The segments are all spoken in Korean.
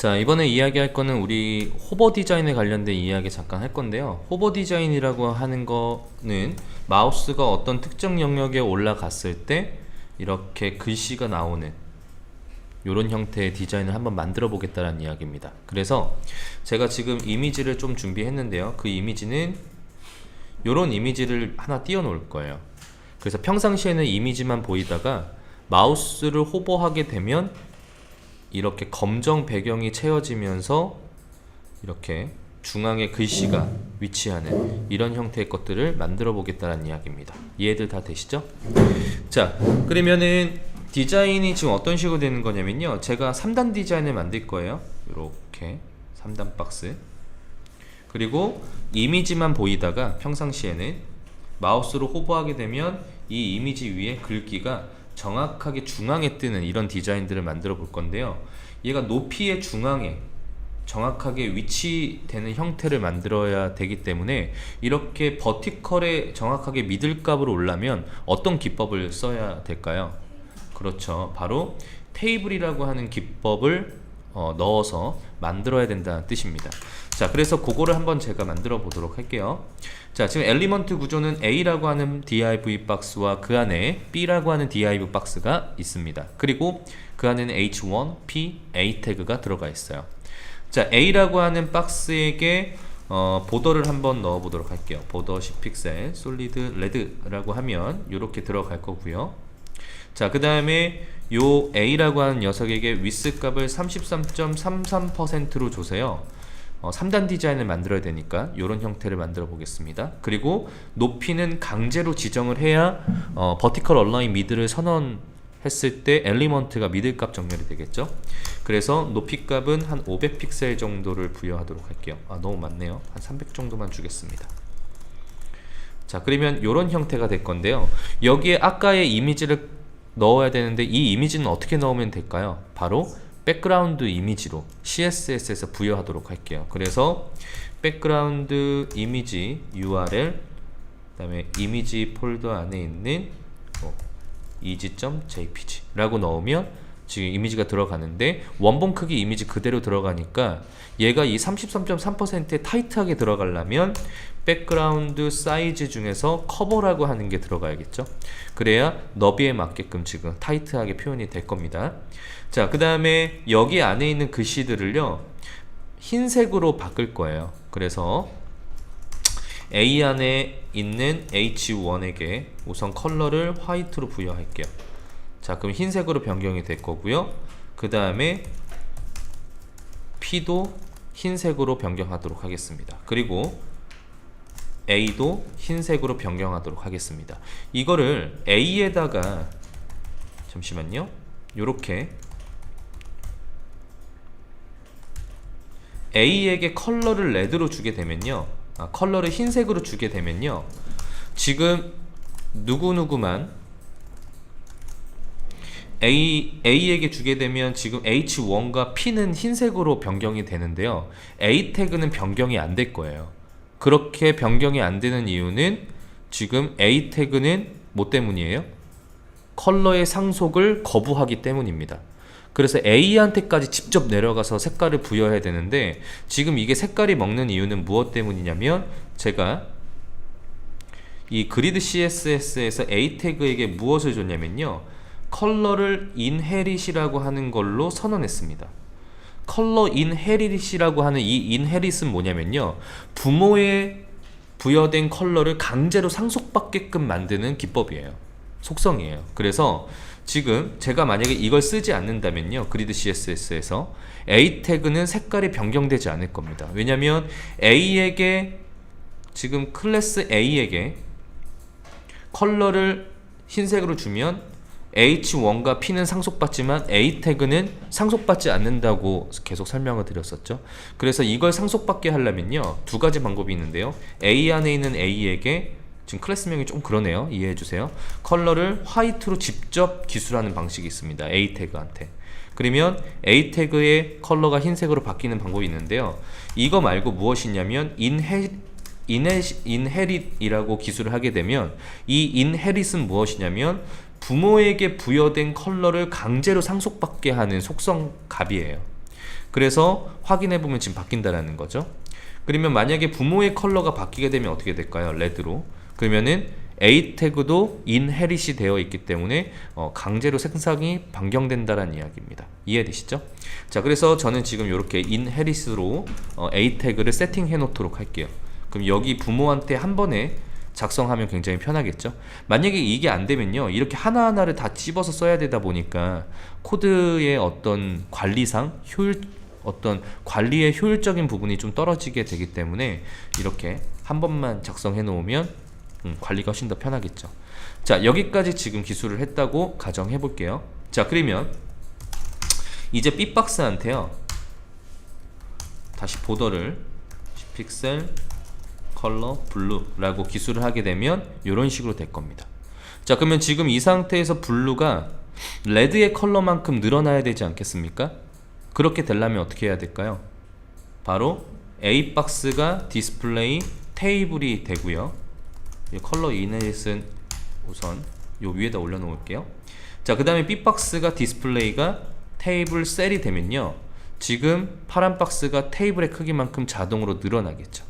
자, 이번에 이야기할 거는 우리 호버 디자인에 관련된 이야기 잠깐 할 건데요. 호버 디자인이라고 하는 거는 마우스가 어떤 특정 영역에 올라갔을 때 이렇게 글씨가 나오는 이런 형태의 디자인을 한번 만들어 보겠다는 이야기입니다. 그래서 제가 지금 이미지를 좀 준비했는데요. 그 이미지는 이런 이미지를 하나 띄워 놓을 거예요. 그래서 평상시에는 이미지만 보이다가 마우스를 호버하게 되면 이렇게 검정 배경이 채워지면서 이렇게 중앙에 글씨가 위치하는 이런 형태의 것들을 만들어 보겠다는 이야기입니다. 이해들 다 되시죠? 자, 그러면은 디자인이 지금 어떤 식으로 되는 거냐면요, 제가 3단 디자인을 만들 거예요. 이렇게 3단 박스, 그리고 이미지만 보이다가 평상시에는 마우스로 호버하게 되면 이 이미지 위에 글귀가 정확하게 중앙에 뜨는 이런 디자인들을 만들어 볼 건데요, 얘가 높이의 중앙에 정확하게 위치되는 형태를 만들어야 되기 때문에 이렇게 버티컬에 정확하게 미들값으로 올라면 어떤 기법을 써야 될까요? 그렇죠, 바로 테이블이라고 하는 기법을 넣어서 만들어야 된다는 뜻입니다. 자, 그래서 그거를 한번 제가 만들어 보도록 할게요. 자, 지금 엘리먼트 구조는 A라고 하는 div 박스와 그 안에 B라고 하는 div 박스가 있습니다. 그리고 그 안에는 H1, P, A 태그가 들어가 있어요. 자, A라고 하는 박스에게 보더를 한번 넣어 보도록 할게요. 보더 10픽셀 솔리드 레드라고 하면 이렇게 들어갈 거고요. 자, 그 다음에 요 A라고 하는 녀석에게 위스 값을 33.33%로 줘세요. 3단 디자인을 만들어야 되니까 이런 형태를 만들어 보겠습니다. 그리고 높이는 강제로 지정을 해야 버티컬 얼라인 미드를 선언했을 때 엘리먼트가 미들 값 정렬이 되겠죠. 그래서 높이 값은 한 500픽셀 정도를 부여하도록 할게요. 너무 많네요. 한 300 정도만 주겠습니다. 자, 그러면 이런 형태가 될 건데요, 여기에 아까의 이미지를 넣어야 되는데 이 이미지는 어떻게 넣으면 될까요? 바로 백그라운드 이미지로 CSS에서 부여하도록 할게요. 그래서 백그라운드 이미지 URL, 그 다음에 이미지 폴더 안에 있는 easy.jpg 라고 넣으면 지금 이미지가 들어가는데 원본 크기 이미지 그대로 들어가니까 얘가 이 33.3%에 타이트하게 들어가려면 백그라운드 사이즈 중에서 커버라고 하는 게 들어가야겠죠. 그래야 너비에 맞게끔 지금 타이트하게 표현이 될 겁니다. 자, 그 다음에 여기 안에 있는 글씨들을요 흰색으로 바꿀 거예요. 그래서 A 안에 있는 H1에게 우선 컬러를 화이트로 부여할게요. 자, 그럼 흰색으로 변경이 될 거고요. 그 다음에 P도 흰색으로 변경하도록 하겠습니다. 그리고 A도 흰색으로 변경하도록 하겠습니다. 이거를 A에다가 잠시만요, 요렇게 A에게 컬러를 레드로 주게 되면요, 컬러를 흰색으로 주게 되면요, 지금 누구누구만 A에게 주게 되면 지금 H1과 P는 흰색으로 변경이 되는데요, A 태그는 변경이 안 될 거예요. 그렇게 변경이 안 되는 이유는 지금 A 태그는 뭐 때문이에요? 컬러의 상속을 거부하기 때문입니다. 그래서 A한테까지 직접 내려가서 색깔을 부여해야 되는데 지금 이게 색깔이 먹는 이유는 무엇 때문이냐면 제가 이 그리드 CSS에서 A 태그에게 무엇을 줬냐면요, 컬러를 inherit이라고 하는 걸로 선언했습니다. 컬러 inherit이라고 하는 이 inherit은 뭐냐면요, 부모에 부여된 컬러를 강제로 상속받게끔 만드는 기법이에요. 속성이에요. 그래서 지금 제가 만약에 이걸 쓰지 않는다면요, 그리드 CSS에서 A 태그는 색깔이 변경되지 않을 겁니다. 왜냐면 A에게 지금 클래스 A에게 컬러를 흰색으로 주면 H1과 P는 상속받지만 A 태그는 상속받지 않는다고 계속 설명을 드렸었죠. 그래서 이걸 상속받게 하려면요, 두 가지 방법이 있는데요, A 안에 있는 A에게, 지금 클래스명이 좀 그러네요, 이해해주세요, 컬러를 화이트로 직접 기술하는 방식이 있습니다. A 태그한테. 그러면 A 태그의 컬러가 흰색으로 바뀌는 방법이 있는데요, 이거 말고 무엇이냐면 inherit이라고 기술을 하게 되면 이 inherit은 무엇이냐면 부모에게 부여된 컬러를 강제로 상속받게 하는 속성 값이에요. 그래서 확인해 보면 지금 바뀐다라는 거죠. 그러면 만약에 부모의 컬러가 바뀌게 되면 어떻게 될까요? 레드로. 그러면은 A 태그도 inherit이 되어 있기 때문에 강제로 색상이 변경된다라는 이야기입니다. 이해되시죠? 자, 그래서 저는 지금 이렇게 inherit으로 A 태그를 세팅해 놓도록 할게요. 그럼 여기 부모한테 한 번에 작성하면 굉장히 편하겠죠. 만약에 이게 안 되면요, 이렇게 하나하나를 다 찝어서 써야 되다 보니까 코드의 어떤 관리상 어떤 관리의 효율적인 부분이 좀 떨어지게 되기 때문에 이렇게 한 번만 작성해 놓으면 관리가 훨씬 더 편하겠죠. 자, 여기까지 지금 기술을 했다고 가정해 볼게요. 자, 그러면 이제 B박스한테요, 다시 보더를 픽셀 컬러 블루라고 기술을 하게 되면 이런 식으로 될 겁니다. 자, 그러면 지금 이 상태에서 블루가 레드의 컬러만큼 늘어나야 되지 않겠습니까? 그렇게 되려면 어떻게 해야 될까요? 바로 A박스가 디스플레이 테이블이 되고요. 이 컬러 이넷은 우선 요 위에다 올려 놓을게요. 자, 그 다음에 B박스가 디스플레이가 테이블 셀이 되면요, 지금 파란 박스가 테이블의 크기만큼 자동으로 늘어나겠죠.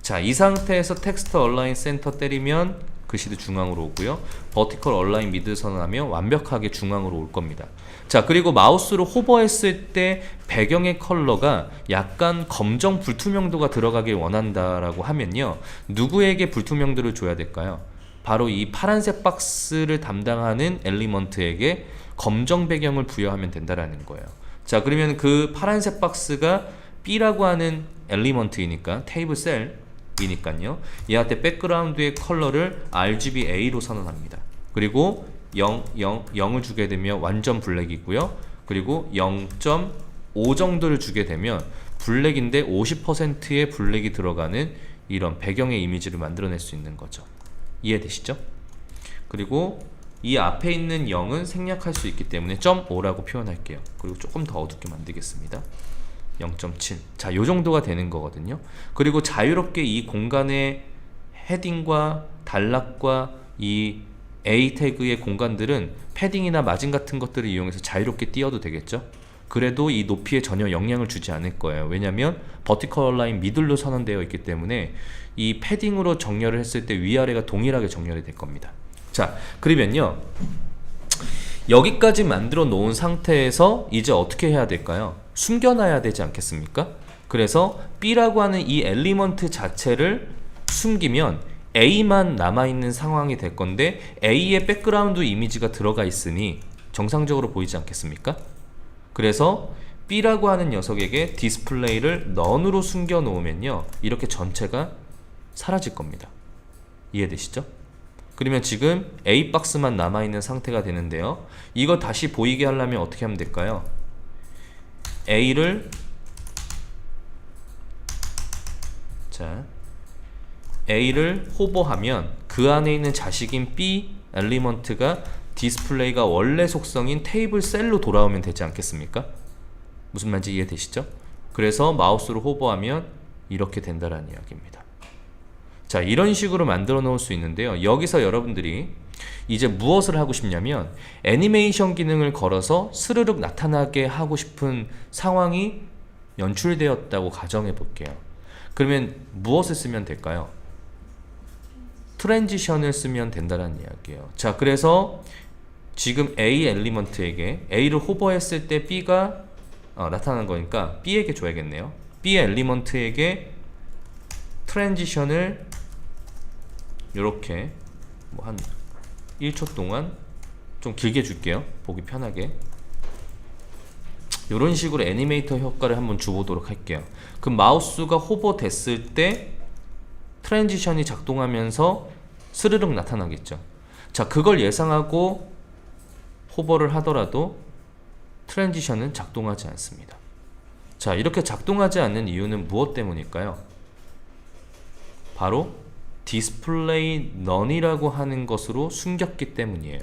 자, 이 상태에서 텍스트 얼라인 센터 때리면 글씨도 중앙으로 오고요, 버티컬 얼라인 미드 선언하면 완벽하게 중앙으로 올 겁니다. 자, 그리고 마우스로 호버했을 때 배경의 컬러가 약간 검정 불투명도가 들어가길 원한다라고 하면요, 누구에게 불투명도를 줘야 될까요? 바로 이 파란색 박스를 담당하는 엘리먼트에게 검정 배경을 부여하면 된다라는 거예요. 자, 그러면 그 파란색 박스가 B라고 하는 엘리먼트이니까 테이블 셀이니까요, 얘한테 백그라운드의 컬러를 RGBA로 선언합니다. 그리고 0을 주게 되면 완전 블랙이고요. 그리고 0.5 정도를 주게 되면 블랙인데 50%의 블랙이 들어가는 이런 배경의 이미지를 만들어낼 수 있는 거죠. 이해되시죠? 그리고 이 앞에 있는 0은 생략할 수 있기 때문에 0.5라고 표현할게요. 그리고 조금 더 어둡게 만들겠습니다. 0.7. 자, 요 정도가 되는 거거든요. 그리고 자유롭게 이 공간의 헤딩과 단락과 이 A 태그의 공간들은 패딩이나 마진 같은 것들을 이용해서 자유롭게 띄워도 되겠죠. 그래도 이 높이에 전혀 영향을 주지 않을 거예요. 왜냐면 버티컬 라인 미들로 선언되어 있기 때문에 이 패딩으로 정렬을 했을 때 위아래가 동일하게 정렬이 될 겁니다. 자, 그러면요, 여기까지 만들어 놓은 상태에서 이제 어떻게 해야 될까요? 숨겨놔야 되지 않겠습니까? 그래서 B라고 하는 이 엘리먼트 자체를 숨기면 A만 남아있는 상황이 될 건데 A의 백그라운드 이미지가 들어가 있으니 정상적으로 보이지 않겠습니까? 그래서 B라고 하는 녀석에게 디스플레이를 none으로 숨겨 놓으면요, 이렇게 전체가 사라질 겁니다. 이해되시죠? 그러면 지금 A 박스만 남아있는 상태가 되는데요, 이거 다시 보이게 하려면 어떻게 하면 될까요? A를 호버하면 그 안에 있는 자식인 B 엘리먼트가 디스플레이가 원래 속성인 테이블 셀로 돌아오면 되지 않겠습니까? 무슨 말인지 이해되시죠? 그래서 마우스로 호버하면 이렇게 된다라는 이야기입니다. 자, 이런 식으로 만들어 놓을 수 있는데요, 여기서 여러분들이 이제 무엇을 하고 싶냐면 애니메이션 기능을 걸어서 스르륵 나타나게 하고 싶은 상황이 연출되었다고 가정해 볼게요. 그러면 무엇을 쓰면 될까요? 트랜지션을 쓰면 된다는 이야기예요. 자, 그래서 지금 A 엘리먼트에게 A를 호버했을 때 B가 나타나는 거니까 B에게 줘야겠네요. B 엘리먼트에게 트랜지션을 이렇게 뭐 한 1초 동안 좀 길게 줄게요. 보기 편하게. 이런 식으로 애니메이터 효과를 한번 줘보도록 할게요. 그 마우스가 호버 됐을 때 트랜지션이 작동하면서 스르륵 나타나겠죠. 자, 그걸 예상하고 호버를 하더라도 트랜지션은 작동하지 않습니다. 자, 이렇게 작동하지 않는 이유는 무엇 때문일까요? 바로 디스플레이 none이라고 하는 것으로 숨겼기 때문이에요.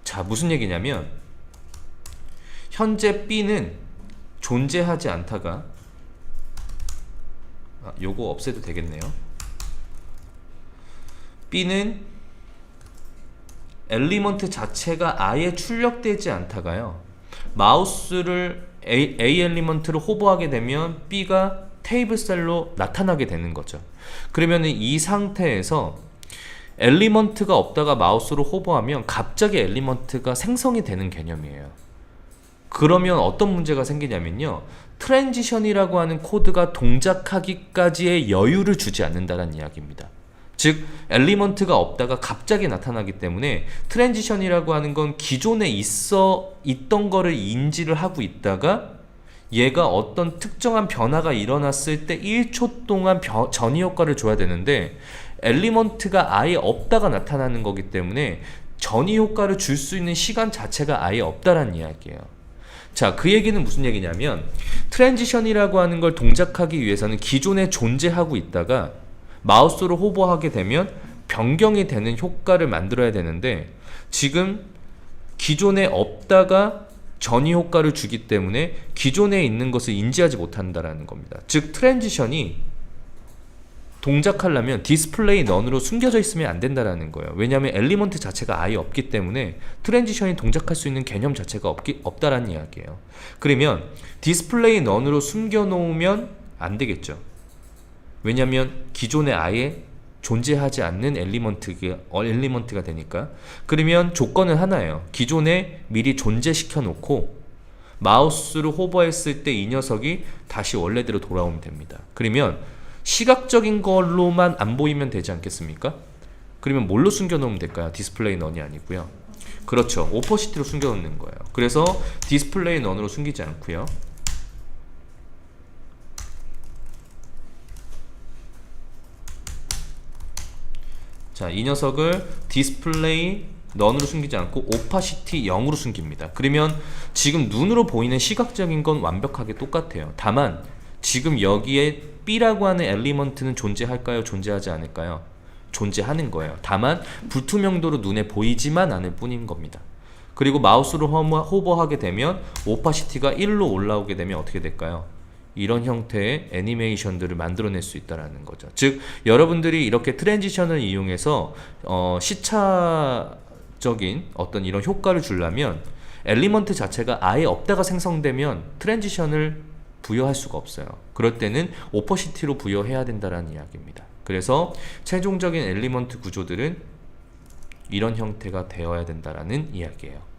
자, 무슨 얘기냐면 현재 B는 존재하지 않다가 요거 없애도 되겠네요. B는 엘리먼트 자체가 아예 출력되지 않다가요, 마우스를 A 엘리먼트를 호버하게 되면 B가 테이블 셀로 나타나게 되는 거죠. 그러면 이 상태에서 엘리먼트가 없다가 마우스로 호버하면 갑자기 엘리먼트가 생성이 되는 개념이에요. 그러면 어떤 문제가 생기냐면요, 트랜지션이라고 하는 코드가 동작하기까지의 여유를 주지 않는다는 이야기입니다. 즉 엘리먼트가 없다가 갑자기 나타나기 때문에 트랜지션이라고 하는 건 기존에 있던 거를 인지를 하고 있다가 얘가 어떤 특정한 변화가 일어났을 때 1초 동안 전이 효과를 줘야 되는데, 엘리먼트가 아예 없다가 나타나는 거기 때문에 전이 효과를 줄 수 있는 시간 자체가 아예 없다라는 이야기예요. 자, 그 얘기는 무슨 얘기냐면, 트랜지션이라고 하는 걸 동작하기 위해서는 기존에 존재하고 있다가 마우스로 호버하게 되면 변경이 되는 효과를 만들어야 되는데, 지금 기존에 없다가 전이 효과를 주기 때문에 기존에 있는 것을 인지하지 못한다라는 겁니다. 즉 트랜지션이 동작하려면 디스플레이 넌으로 숨겨져 있으면 안 된다라는 거예요. 왜냐하면 엘리먼트 자체가 아예 없기 때문에 트랜지션이 동작할 수 있는 개념 자체가 없다라는 이야기예요. 그러면 디스플레이 넌으로 숨겨 놓으면 안 되겠죠. 왜냐하면 기존에 아예 존재하지 않는 엘리먼트가 되니까. 그러면 조건은 하나예요. 기존에 미리 존재시켜 놓고 마우스로 호버했을 때 이 녀석이 다시 원래대로 돌아오면 됩니다. 그러면 시각적인 걸로만 안 보이면 되지 않겠습니까? 그러면 뭘로 숨겨 놓으면 될까요? 디스플레이 넌이 아니고요. 그렇죠, 오퍼시티로 숨겨 놓는 거예요. 그래서 디스플레이 넌으로 숨기지 않고요. 자, 이 녀석을 디스플레이 넌으로 숨기지 않고 오파시티 0으로 숨깁니다. 그러면 지금 눈으로 보이는 시각적인 건 완벽하게 똑같아요. 다만 지금 여기에 B라고 하는 엘리먼트는 존재할까요? 존재하지 않을까요? 존재하는 거예요. 다만 불투명도로 눈에 보이지만 않을 뿐인 겁니다. 그리고 마우스로 호버하게 되면 오파시티가 1로 올라오게 되면 어떻게 될까요? 이런 형태의 애니메이션들을 만들어낼 수 있다는 거죠. 즉 여러분들이 이렇게 트랜지션을 이용해서 시차적인 어떤 이런 효과를 주려면 엘리먼트 자체가 아예 없다가 생성되면 트랜지션을 부여할 수가 없어요. 그럴 때는 오퍼시티로 부여해야 된다는 이야기입니다. 그래서 최종적인 엘리먼트 구조들은 이런 형태가 되어야 된다는 이야기예요.